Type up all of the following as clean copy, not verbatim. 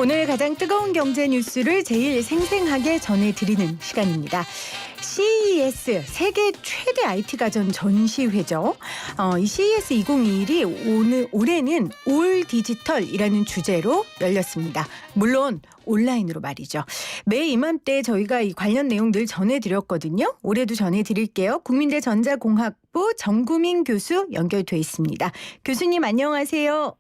오늘 가장 뜨거운 경제 뉴스를 제일 생생하게 전해드리는 시간입니다. CES 세계 최대 IT 가전 전시회죠. 이 CES 2021이 올해는 올 디지털이라는 주제로 열렸습니다. 물론 온라인으로 말이죠. 매 이맘때 저희가 이 관련 내용 늘 전해드렸거든요. 올해도 전해드릴게요. 국민대 전자공학부 정구민 교수 연결돼 있습니다. 교수님 안녕하세요.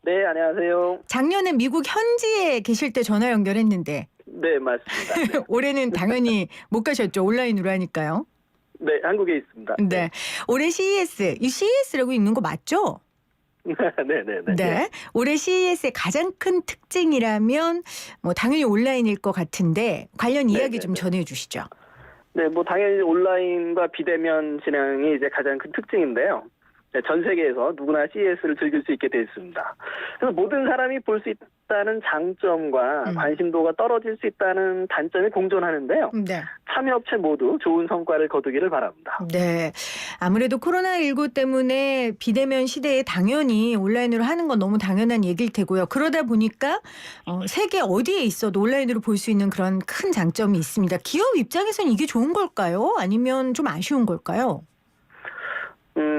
네, 안녕하세요. 작년에 미국 현지에 계실 때 전화 연결했는데 네, 맞습니다. 네, 올해는 당연히 못 가셨죠. 온라인으로 하니까요. 네, 한국에 있습니다. 네. 올해 CES, 이 CES라고 읽는 거 맞죠? 네, 네, 네. 네. 올해 CES의 가장 큰 특징이라면 뭐 당연히 온라인일 것 같은데 관련 이야기 좀 전해 주시죠. 네, 뭐 당연히 온라인과 비대면 진행이 이제 가장 큰 특징인데요. 네, 전 세계에서 누구나 CES를 즐길 수 있게 되어 있습니다. 그래서 모든 사람이 볼 수 있다는 장점과 관심도가 떨어질 수 있다는 단점이 공존하는데요. 네. 참여업체 모두 좋은 성과를 거두기를 바랍니다. 네. 아무래도 코로나19 때문에 비대면 시대에 당연히 온라인으로 하는 건 너무 당연한 얘기일 테고요. 그러다 보니까 세계 어디에 있어도 온라인으로 볼 수 있는 그런 큰 장점이 있습니다. 기업 입장에서는 이게 좋은 걸까요? 아니면 좀 아쉬운 걸까요?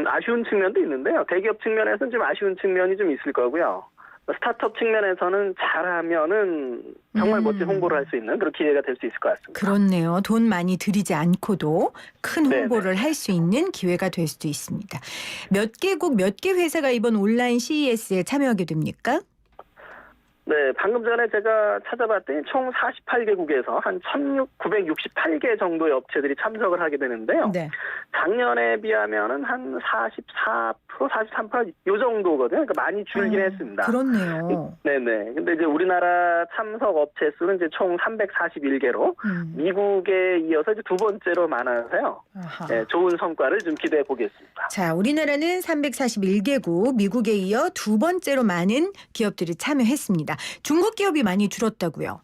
아쉬운 측면도 있는데요. 대기업 측면에서는 좀 아쉬운 측면이 좀 있을 거고요. 스타트업 측면에서는 잘하면은 정말 멋진 홍보를 할 수 있는 그런 기회가 될 수 있을 것 같습니다. 그렇네요. 돈 많이 들이지 않고도 큰 홍보를 할 수 있는 기회가 될 수도 있습니다. 몇 개국, 몇 개 회사가 이번 온라인 CES에 참여하게 됩니까? 네, 방금 전에 제가 찾아봤더니 총 48개국에서 한 1,968개 정도의 업체들이 참석을 하게 되는데요. 네. 작년에 비하면은 한 44%, 43%요 정도거든요. 그러니까 많이 줄긴 했습니다. 그렇네요. 네네. 근데 이제 우리나라 참석 업체 수는 이제 총 341개로 미국에 이어서 이제 두 번째로 많아서요. 네, 좋은 성과를 좀 기대해 보겠습니다. 자, 우리나라는 341개국, 미국에 이어 두 번째로 많은 기업들이 참여했습니다. 중국 기업이 많이 줄었다고요?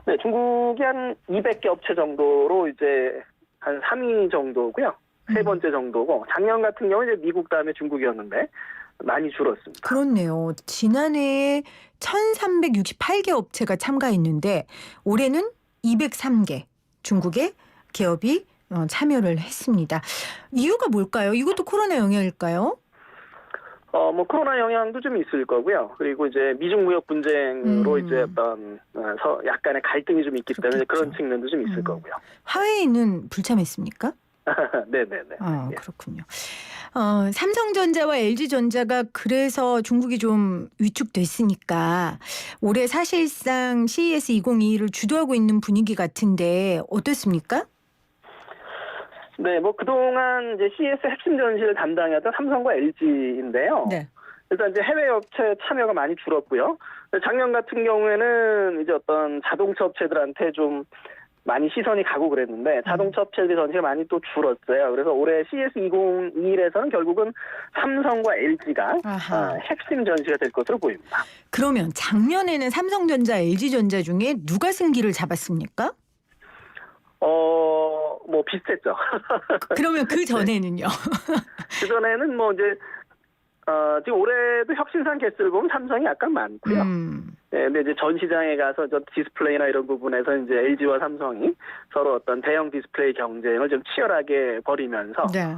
네, 중국이 한 200개 업체 정도로 이제 한 3위 정도고요. 세 번째 정도고 작년 같은 경우는 이제 미국 다음에 중국이었는데 많이 줄었습니다. 그렇네요. 지난해에 1,368개 업체가 참가했는데 올해는 203개 중국의 기업이 참여를 했습니다. 이유가 뭘까요? 이것도 코로나 영향일까요? 뭐 코로나 영향도 좀 있을 거고요. 그리고 이제 미중 무역 분쟁으로 이제 어떤 약간의 갈등이 좀 있기 때문에 그런 측면도 좀 있을 거고요. 하웨이는 불참했습니까? 네네네. 예. 그렇군요. 삼성전자와 LG전자가 그래서 중국이 좀 위축됐으니까 올해 사실상 CES 2022를 주도하고 있는 분위기 같은데 어떻습니까? 네, 뭐 그동안 이제 CES 핵심 전시를 담당했던 삼성과 LG인데요. 네. 일단 이제 해외 업체 참여가 많이 줄었고요. 작년 같은 경우에는 이제 어떤 자동차 업체들한테 좀 많이 시선이 가고 그랬는데 자동차 업체들의 전시가 많이 또 줄었어요. 그래서 올해 CES 2021에서는 결국은 삼성과 LG가 핵심 전시가 될 것으로 보입니다. 그러면 작년에는 삼성전자, LG전자 중에 누가 승기를 잡았습니까? 뭐 비슷했죠. 그러면 그 전에는요? 그 전에는 뭐 이제 지금 올해도 혁신상 개수를 보면 삼성이 약간 많고요. 네, 근데 이제 전 시장에 가서 저 디스플레이나 이런 부분에서 이제 LG와 삼성이 서로 어떤 대형 디스플레이 경쟁을 좀 치열하게 벌이면서 네.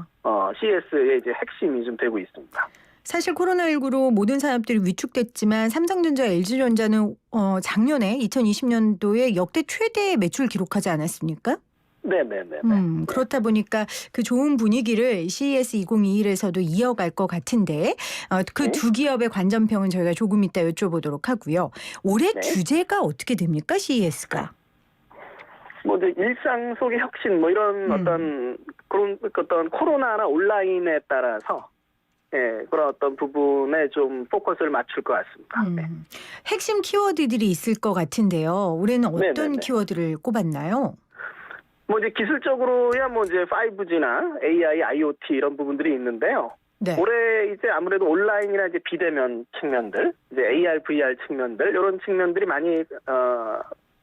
CES의 이제 핵심이 좀 되고 있습니다. 사실 코로나19로 모든 산업들이 위축됐지만 삼성전자, LG전자는 작년에 2020년도에 역대 최대 매출 기록하지 않았습니까? 네네네. 그렇다 보니까 그 좋은 분위기를 CES 2021에서도 이어갈 것 같은데 그 두 기업의 관전평은 저희가 조금 이따 여쭤보도록 하고요. 올해 주제가 어떻게 됩니까? CES가? 뭐 이제 일상 속의 혁신 뭐 이런 어떤 그런 어떤 코로나나 온라인에 따라서 그런 어떤 부분에 좀 포커스를 맞출 것 같습니다. 네. 핵심 키워드들이 있을 것 같은데요. 올해는 어떤 키워드를 꼽았나요? 뭐 이제 기술적으로야 뭐 이제 5G나 AI, IoT 이런 부분들이 있는데요. 네. 올해 이제 아무래도 온라인이나 이제 비대면 측면들, 이제 AR, VR 측면들 이런 측면들이 많이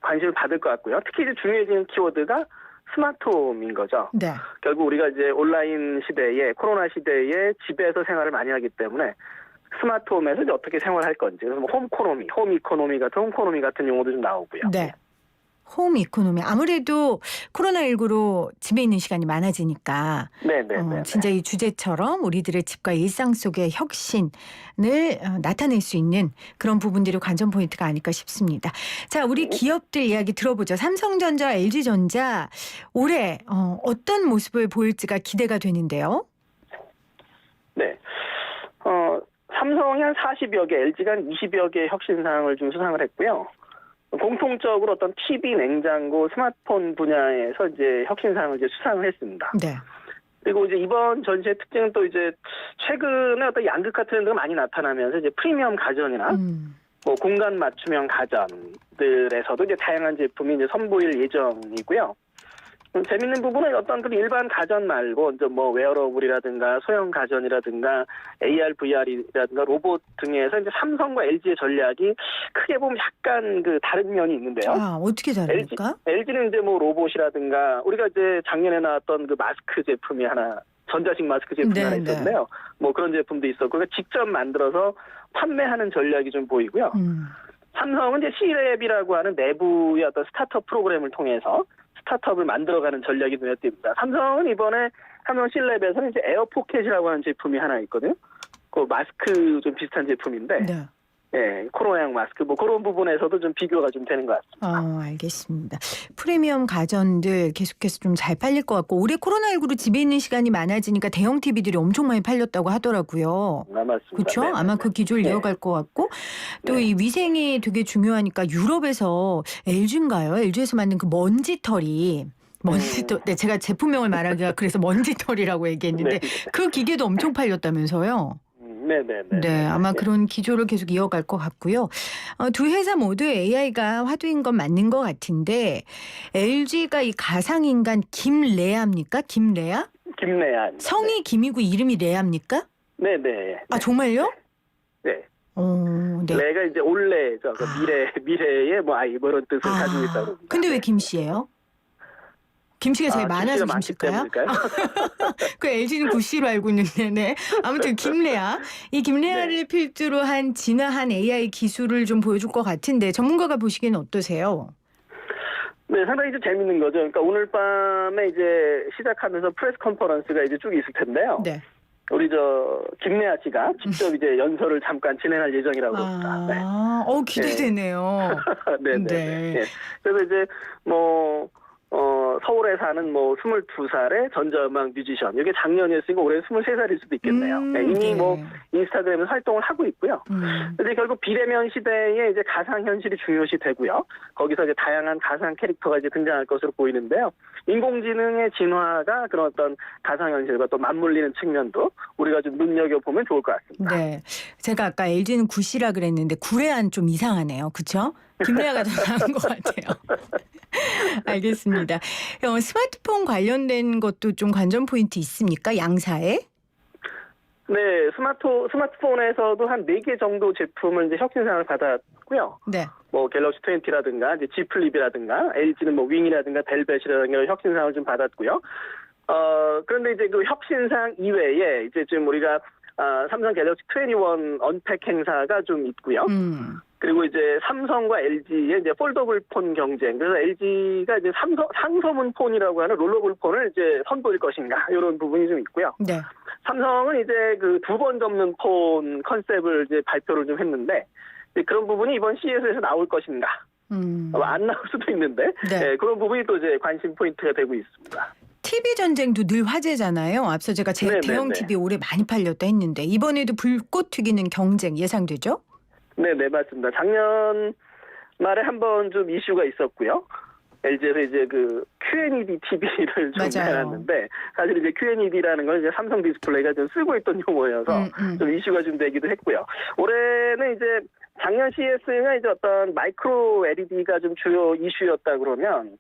관심을 받을 것 같고요. 특히 이제 중요해지는 키워드가 스마트홈인 거죠. 네. 결국 우리가 이제 온라인 시대에 코로나 시대에 집에서 생활을 많이 하기 때문에 스마트홈에서 이제 어떻게 생활할 건지. 그래서 뭐 홈코노미, 홈이코노미 같은 용어도 좀 나오고요. 네. 홈 이코노미. 아무래도 코로나19로 집에 있는 시간이 많아지니까 네네네. 진짜 이 주제처럼 우리들의 집과 일상 속의 혁신을 나타낼 수 있는 그런 부분들이 관전 포인트가 아닐까 싶습니다. 자, 우리 기업들 이야기 들어보죠. 삼성전자, LG전자 올해 어떤 모습을 보일지가 기대가 되는데요. 네. 삼성이 한 40여 개, LG가 한 20여 개의 혁신사항을 좀 수상을 했고요. 공통적으로 어떤 TV, 냉장고, 스마트폰 분야에서 이제 혁신사항을 이제 수상을 했습니다. 네. 그리고 이제 이번 전시의 특징은 또 이제 최근에 어떤 양극화 트렌드가 많이 나타나면서 이제 프리미엄 가전이나 뭐 공간 맞춤형 가전들에서도 이제 다양한 제품이 이제 선보일 예정이고요. 재밌는 부분은 어떤 그 일반 가전 말고 이제 뭐 웨어러블이라든가 소형 가전이라든가 AR, VR이라든가 로봇 등에서 이제 삼성과 LG의 전략이 크게 보면 약간 그 다른 면이 있는데요. 아, 어떻게 다릅니까? LG는 이제 뭐 로봇이라든가 우리가 이제 작년에 나왔던 그 마스크 제품이 하나 전자식 마스크 제품이 하나 있었는데요. 뭐 그런 제품도 있었고 그러니까 직접 만들어서 판매하는 전략이 좀 보이고요. 삼성은 이제 C랩이라고 하는 내부의 어떤 스타트업 프로그램을 통해서 스타트업을 만들어가는 전략이 눈에 띕니다. 삼성은 이번에 삼성 C랩에서는 이제 에어포켓이라고 하는 제품이 하나 있거든요. 그 마스크 좀 비슷한 제품인데, 네. 예, 코로나형 마스크 뭐 그런 부분에서도 좀 비교가 좀 되는 것 같습니다. 알겠습니다. 프리미엄 가전들 계속해서 좀 잘 팔릴 것 같고 올해 코로나19로 집에 있는 시간이 많아지니까 대형 TV들이 엄청 많이 팔렸다고 하더라고요. 맞습니다. 그렇죠? 네네네. 아마 그 기조를 이어갈 것 같고 또 이 위생이 되게 중요하니까 유럽에서 LG인가요? LG에서 만든 그 먼지털이 먼지털, 네, 제가 제품명을 말하기가 그래서 먼지털이라고 얘기했는데 그 기계도 엄청 팔렸다면서요? 네네네. 네, 아마 그런 기조를 계속 이어갈 것 같고요. 두 회사 모두 AI가 화두인 건 맞는 것 같은데 LG가 이 가상인간 김레아입니까? 김레아? 김래아. 성이 김이고 이름이 레아입니까? 네네. 아, 정말요? 네. 네. 레가 이제 올레죠. 그 미래의 뭐 아이 뭐 이런 뜻을 가지고 있다고. 근데 왜 김씨예요? 김씨가 제일 많아서 김씨일까요? 그 LG는 구씨로 알고 있는데, 네. 아무튼 김레아. 이 김레아를 필두로 한 진화한 AI 기술을 좀 보여줄 것 같은데 전문가가 보시기에는 어떠세요? 네, 상당히 좀 재밌는 거죠. 그러니까 오늘 밤에 이제 시작하면서 프레스 컨퍼런스가 이제 쭉 있을 텐데요. 네. 우리 김래아 씨가 직접 이제 연설을 잠깐 진행할 예정이라고 합니다. 네. 기대되네요. 네네. 네. 네. 그래서 이제 서울에 사는 22살의 전자음악 뮤지션. 이게 작년이었으니까 올해 23살일 수도 있겠네요. 이미 인스타그램에서 활동을 하고 있고요. 근데 결국 비대면 시대에 이제 가상현실이 중요시 되고요. 거기서 이제 다양한 가상 캐릭터가 이제 등장할 것으로 보이는데요. 인공지능의 진화가 그런 어떤 가상현실과 또 맞물리는 측면도 우리가 좀 눈여겨보면 좋을 것 같습니다. 네. 제가 아까 LG는 구씨라 그랬는데 구레안 좀 이상하네요. 그렇죠? 김래아가 더 나은 것 같아요. 알겠습니다. 스마트폰 관련된 것도 좀 관전 포인트 있습니까? 양사에? 네, 스마트폰에서도 한 4개 정도 제품을 이제 혁신상을 받았고요. 네. 뭐 갤럭시 20라든가 이제 G 플립이라든가 LG는 뭐 윙이라든가 벨벳이라든가 혁신상을 좀 받았고요. 그런데 이제 그 혁신상 이외에 이제 지금 우리가 삼성 갤럭시 21 언팩 행사가 좀 있고요. 그리고 이제 삼성과 LG의 이제 폴더블 폰 경쟁. 그래서 LG가 이제 상소문 폰이라고 하는 롤러블 폰을 이제 선보일 것인가 이런 부분이 좀 있고요. 네. 삼성은 이제 그 2번 접는 폰 컨셉을 이제 발표를 좀 했는데 그런 부분이 이번 CES에서 나올 것인가. 안 나올 수도 있는데 네, 그런 부분이 또 이제 관심 포인트가 되고 있습니다. TV 전쟁도 늘 화제잖아요. 앞서 제가 대형 TV 올해 많이 팔렸다 했는데 이번에도 불꽃 튀기는 경쟁 예상되죠? 네, 맞습니다. 작년 말에 한번 좀 이슈가 있었고요. LG에서 이제 그 QNED TV를 좀 해놨는데 사실 이제 QNED라는 건 이제 삼성 디스플레이가 좀 쓰고 있던 용어여서 좀 이슈가 좀 되기도 했고요. 올해는 이제 작년 CES가 이제 어떤 마이크로 LED가 좀 주요 이슈였다 그러면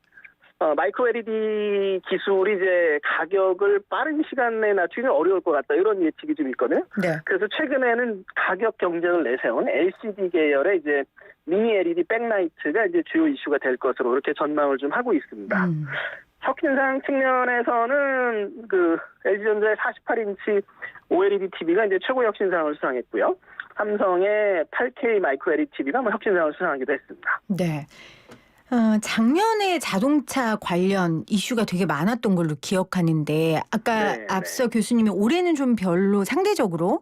마이크로 LED 기술이 이제 가격을 빠른 시간 내에 낮추기 어려울 것 같다 이런 예측이 좀 있거든요. 네. 그래서 최근에는 가격 경쟁을 내세운 LCD 계열의 이제 미니 LED 백라이트가 이제 주요 이슈가 될 것으로 이렇게 전망을 좀 하고 있습니다. 혁신상 측면에서는 그 LG전자의 48인치 OLED TV가 이제 최고 혁신상을 수상했고요. 삼성의 8K 마이크로 LED TV가 뭐 혁신상을 수상하기도 했습니다. 네. 작년에 자동차 관련 이슈가 되게 많았던 걸로 기억하는데 아까 네, 앞서 교수님이 올해는 좀 상대적으로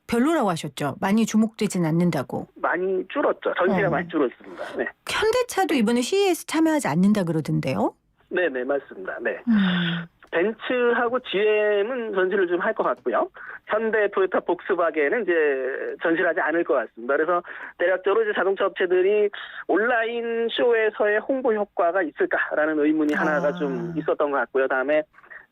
별로라고 하셨죠. 많이 주목되진 않는다고. 많이 줄었죠. 전시가 많이 줄었습니다. 네. 현대차도 이번에 CES 참여하지 않는다 그러던데요. 네, 맞습니다. 네. 벤츠하고 GM은 전시를 좀 할 것 같고요. 현대, 토요타, 복스바겐은 이제 전시를 하지 않을 것 같습니다. 그래서 대략적으로 이제 자동차 업체들이 온라인 쇼에서의 홍보 효과가 있을까라는 의문이 하나가 좀 있었던 것 같고요. 다음에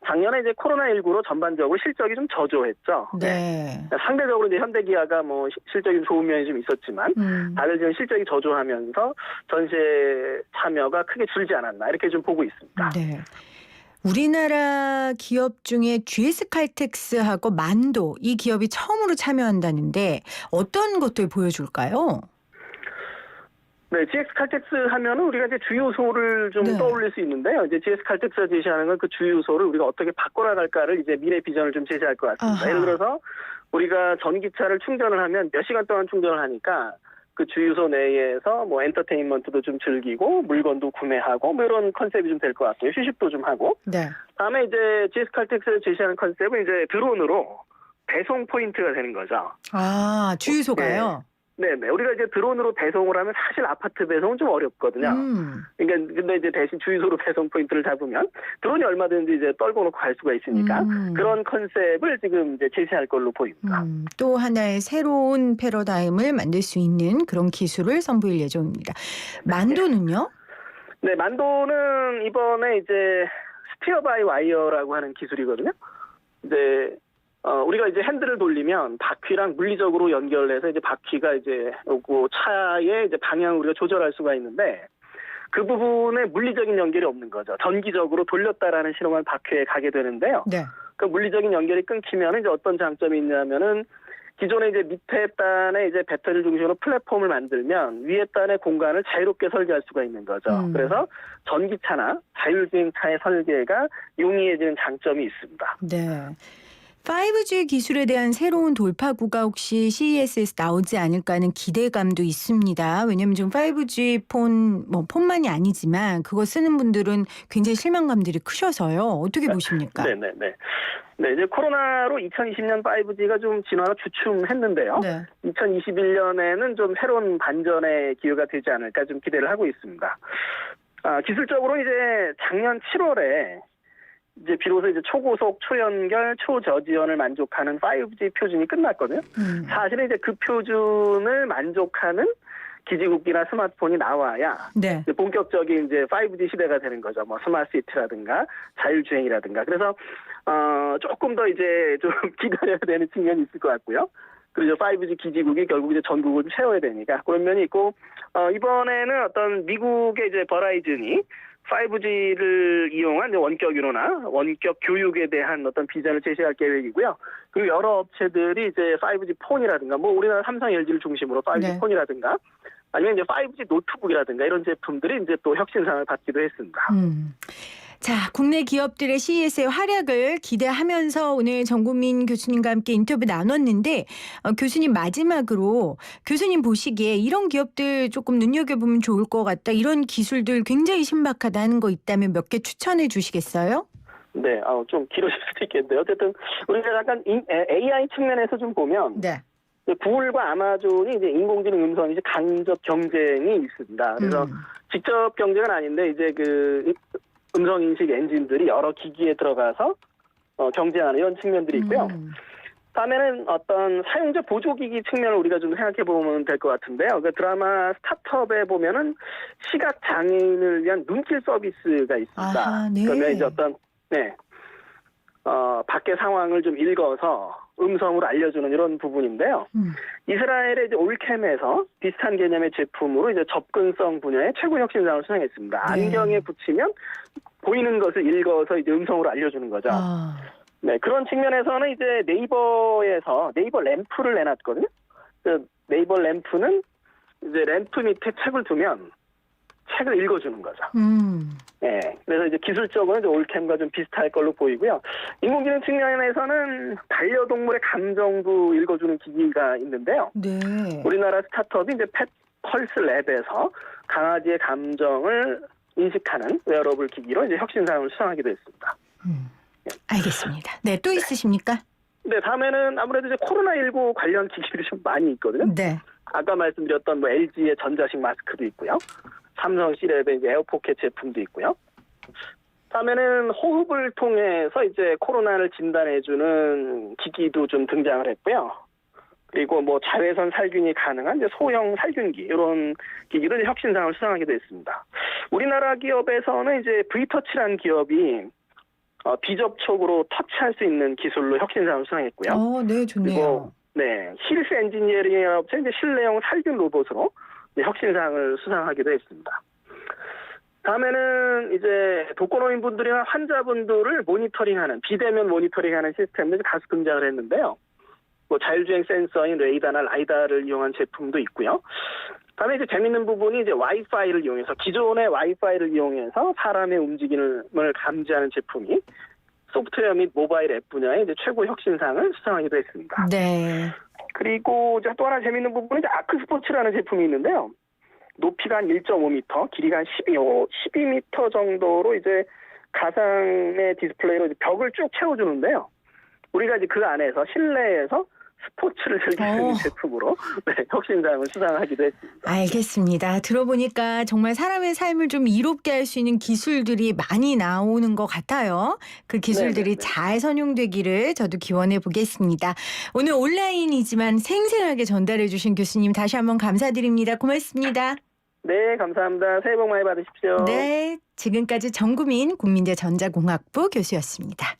작년에 이제 코로나19로 전반적으로 실적이 좀 저조했죠. 네. 상대적으로 이제 현대기아가 뭐 실적이 좋은 면이 좀 있었지만 다들 지금 실적이 저조하면서 전시에 참여가 크게 줄지 않았나 이렇게 좀 보고 있습니다. 네. 우리나라 기업 중에 GS 칼텍스하고 만도 이 기업이 처음으로 참여한다는데 어떤 것들 보여줄까요? 네, GS 칼텍스 하면은 우리가 이제 주유소를 좀 네. 떠올릴 수 있는데요. 이제 GS 칼텍스가 제시하는 건 그 주유소를 우리가 어떻게 바꿔나갈까를 이제 미래 비전을 좀 제시할 것 같습니다. 아하. 예를 들어서 우리가 전기차를 충전을 하면 몇 시간 동안 충전을 하니까 그 주유소 내에서 뭐 엔터테인먼트도 좀 즐기고 물건도 구매하고 뭐 이런 컨셉이 좀 될 것 같고요. 휴식도 좀 하고. 네. 다음에 이제 GS 칼텍스에서 제시하는 컨셉은 이제 드론으로 배송 포인트가 되는 거죠. 주유소가요? 네네. 우리가 이제 드론으로 배송을 하면 사실 아파트 배송은 좀 어렵거든요. 그러니까 근데 이제 대신 주유소로 배송 포인트를 잡으면 드론이 얼마든지 이제 떨궈 놓고 갈 수가 있으니까 그런 컨셉을 지금 이제 제시할 걸로 보입니다. 또 하나의 새로운 패러다임을 만들 수 있는 그런 기술을 선보일 예정입니다. 만도는요? 네, 만도는 이번에 이제 스티어 바이 와이어라고 하는 기술이거든요. 이제 우리가 이제 핸들을 돌리면 바퀴랑 물리적으로 연결해서 이제 바퀴가 이제 요거 차의 이제 방향을 우리가 조절할 수가 있는데 그 부분에 물리적인 연결이 없는 거죠. 전기적으로 돌렸다라는 신호만 바퀴에 가게 되는데요. 네. 그 물리적인 연결이 끊기면 이제 어떤 장점이 있냐면은 기존에 이제 밑에 단에 이제 배터리를 중심으로 플랫폼을 만들면 위에 단의 공간을 자유롭게 설계할 수가 있는 거죠. 그래서 전기차나 자율주행차의 설계가 용이해지는 장점이 있습니다. 네. 5G 기술에 대한 새로운 돌파구가 혹시 CES에서 나오지 않을까 하는 기대감도 있습니다. 왜냐하면 지금 5G 폰만이 아니지만 그거 쓰는 분들은 굉장히 실망감들이 크셔서요. 어떻게 보십니까? 네, 이제 코로나로 2020년 5G가 좀 진화가 주춤했는데요. 네. 2021년에는 좀 새로운 반전의 기회가 되지 않을까 좀 기대를 하고 있습니다. 기술적으로 이제 작년 7월에 이제 비로소 이제 초고속, 초연결, 초저지연을 만족하는 5G 표준이 끝났거든요. 사실은 이제 그 표준을 만족하는 기지국이나 스마트폰이 나와야 네. 이제 본격적인 이제 5G 시대가 되는 거죠. 뭐 스마트 시티라든가 자율주행이라든가. 그래서 조금 더 이제 좀 기다려야 되는 측면이 있을 것 같고요. 그리고 5G 기지국이 결국 이제 전국을 좀 채워야 되니까 그런 면이 있고 이번에는 어떤 미국의 이제 버라이즌이 5G를 이용한 원격 위로나 원격 교육에 대한 어떤 비전을 제시할 계획이고요. 그리고 여러 업체들이 이제 5G 폰이라든가 뭐 우리나라 삼성, LG를 중심으로 5G 네. 폰이라든가 아니면 이제 5G 노트북이라든가 이런 제품들이 이제 또 혁신상을 받기도 했습니다. 자, 국내 기업들의 CES의 활약을 기대하면서 오늘 정국민 교수님과 함께 인터뷰 나눴는데 교수님 마지막으로 교수님 보시기에 이런 기업들 조금 눈여겨보면 좋을 것 같다. 이런 기술들 굉장히 신박하다 하는 거 있다면 몇 개 추천해 주시겠어요? 네, 좀 길어질 수도 있겠는데요. 어쨌든 우리가 약간 AI 측면에서 좀 보면 네. 구글과 아마존이 이제 인공지능 음성 이제 간접 경쟁이 있습니다. 그래서 직접 경쟁은 아닌데 이제 그 음성 인식 엔진들이 여러 기기에 들어가서 경쟁하는 이런 측면들이 있고요. 다음에는 어떤 사용자 보조기기 측면을 우리가 좀 생각해 보면 될 것 같은데요. 그 드라마 스타트업에 보면은 시각 장애인을 위한 눈길 서비스가 있습니다. 아하, 네. 그러면 이제 어떤 밖의 상황을 좀 읽어서 음성으로 알려주는 이런 부분인데요. 이스라엘의 이제 올캠에서 비슷한 개념의 제품으로 이제 접근성 분야의 최고 혁신상을 수상했습니다. 네. 안경에 붙이면 보이는 것을 읽어서 이제 음성으로 알려주는 거죠. 네, 그런 측면에서는 이제 네이버에서 네이버 램프를 내놨거든요. 그 네이버 램프는 이제 램프 밑에 책을 두면 책을 읽어주는 거죠. 예, 그래서 이제 기술적으로 이제 올캠과 좀 비슷할 걸로 보이고요. 인공지능 측면에서는 반려동물의 감정도 읽어주는 기기가 있는데요. 네. 우리나라 스타트업이 이제 펫펄스 랩에서 강아지의 감정을 인식하는 웨어러블 기기로 이제 혁신상을 수상하기도 했습니다. 알겠습니다. 네, 또 있으십니까? 네, 다음에는 아무래도 이제 코로나19 관련 기기들이 좀 많이 있거든요. 네. 아까 말씀드렸던 뭐 LG의 전자식 마스크도 있고요. 삼성 C랩의 이제 에어포켓 제품도 있고요. 다음에는 호흡을 통해서 이제 코로나를 진단해주는 기기도 좀 등장을 했고요. 그리고 뭐 자외선 살균이 가능한 이제 소형 살균기 이런 기기도 혁신상을 수상하기도 했습니다. 우리나라 기업에서는 이제 V터치라는 기업이 비접촉으로 터치할 수 있는 기술로 혁신상을 수상했고요. 네, 좋네요. 그리고 네, 힐스 엔지니어링이라는 업체 이제 실내용 살균 로봇으로 이제 혁신상을 수상하기도 했습니다. 다음에는 이제 독거노인분들이나 환자분들을 모니터링하는 비대면 모니터링하는 시스템들이 다수 등장을 했는데요. 뭐 자율주행 센서인 레이다나 라이다를 이용한 제품도 있고요. 다음에 이제 재밌는 부분이 이제 와이파이를 이용해서 기존의 와이파이를 이용해서 사람의 움직임을 감지하는 제품이 소프트웨어 및 모바일 앱 분야의 이제 최고 혁신상을 수상하기도 했습니다. 네. 그리고 이제 또 하나 재밌는 부분은 이제 아크스포츠라는 제품이 있는데요. 높이가 한 1.5m, 길이가 한 12m 정도로 이제 가상의 디스플레이로 이제 벽을 쭉 채워주는데요. 우리가 이제 그 안에서 실내에서 스포츠를 즐길 수 있는 제품으로 네, 혁신상을 수상하기도 했습니다. 알겠습니다. 들어보니까 정말 사람의 삶을 좀 이롭게 할 수 있는 기술들이 많이 나오는 것 같아요. 그 기술들이 네네네. 잘 선용되기를 저도 기원해 보겠습니다. 오늘 온라인이지만 생생하게 전달해 주신 교수님 다시 한번 감사드립니다. 고맙습니다. 네, 감사합니다. 새해 복 많이 받으십시오. 네, 지금까지 정구민 국민대전자공학부 교수였습니다.